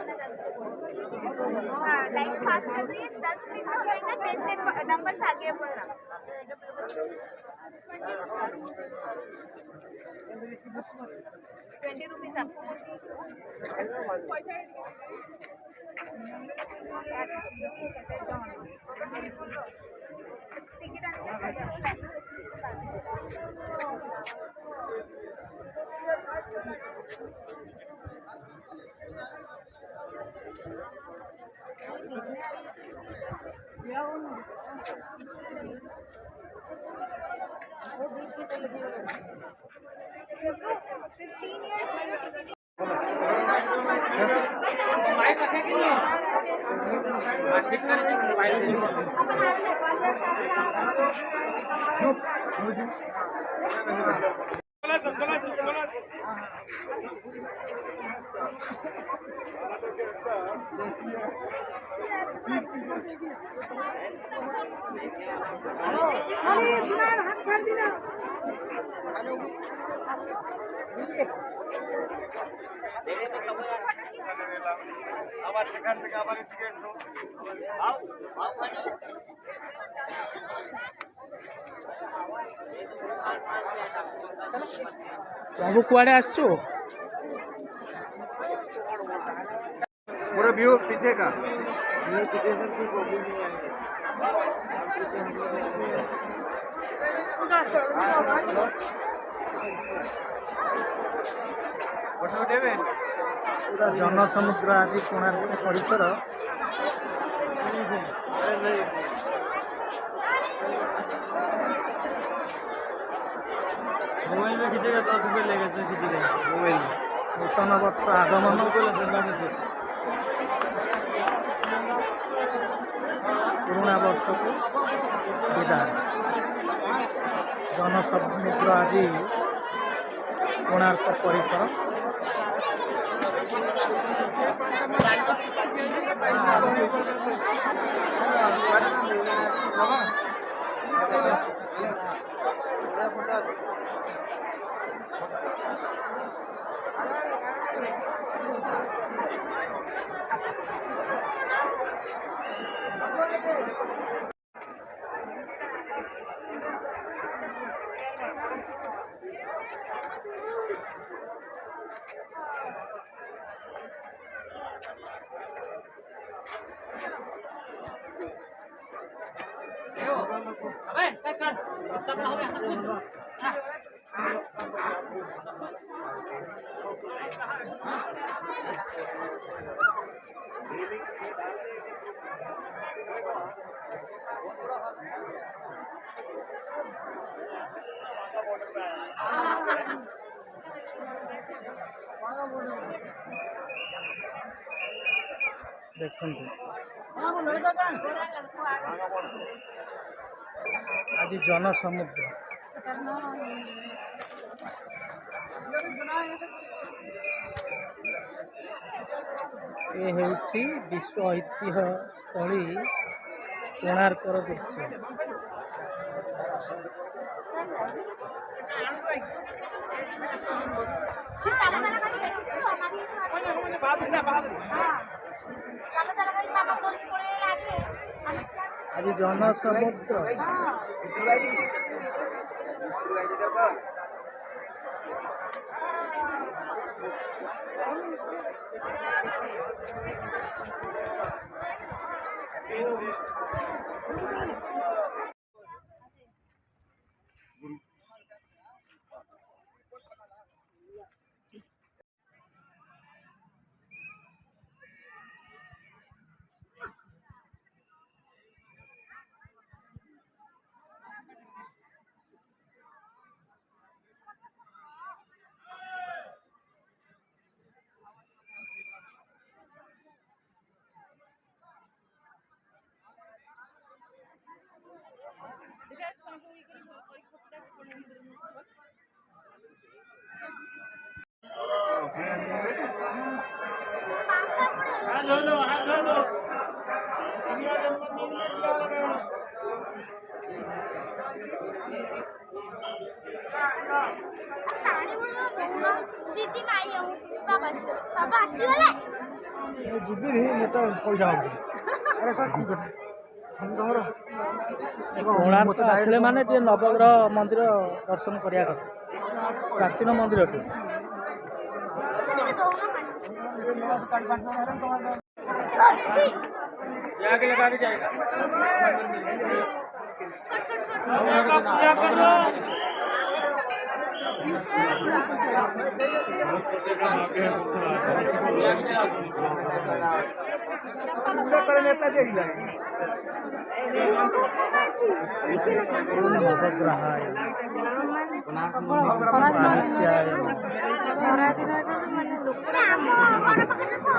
हाँ light fast चल रही है 10 मिनट हो गई ना 10 नंबर से आगे बढ़ना 20 रुपीज आपको टिकट আবার সেখান থেকে আবার এদিকে এসো বাবু কুয়াড়ে আসছো पूरा व्यू पीछे का ପୁରା ଜନସମୁଦ୍ର ଆଜି କୋଣାର୍କ ପରିସର मोबाइल में खींचेगा 10 रुपये लेगा खींचेगा मोबाइल में ନୂତନ ବର୍ଷ ଆଗମନ ପୁରୁଣା ବର୍ଷକୁ ବିଦାୟ ଜନସମୁଦ୍ର ଆଜି କୋଣାର୍କ ପରିସର ଦେଖନ୍ତୁ ଆଜି ଜନସମୁଦ୍ର ଏ ହେଉଛି ବିଶ୍ୱ ଐତିହ୍ୟ ସ୍ଥଳୀ କୋଣାର୍କର ଦୃଶ୍ୟ ଆଜି ଜନସମୁଦ୍ର दीदी माई बाबा बाबा आशीगले ଯିବିନି ମୋତେ ପଇସା ମାଗୁଛି ଆରେ ସାର୍ ଠିକ୍ କଥା ତମର କୋଣାର୍କ ଆସିଲେ ମାନେ ଟିକେ ନବଗ୍ରହ ମନ୍ଦିର ଦର୍ଶନ କରିବା କଥା ପ୍ରାଚୀନ ମନ୍ଦିରଟି ଟିକେ ଦଉନ जाके लगा के जाएगा पूजा करे नेता देख जाएंगे ନବଗ୍ରହାୟ ଆମ ଘର ପାଖରେ ତ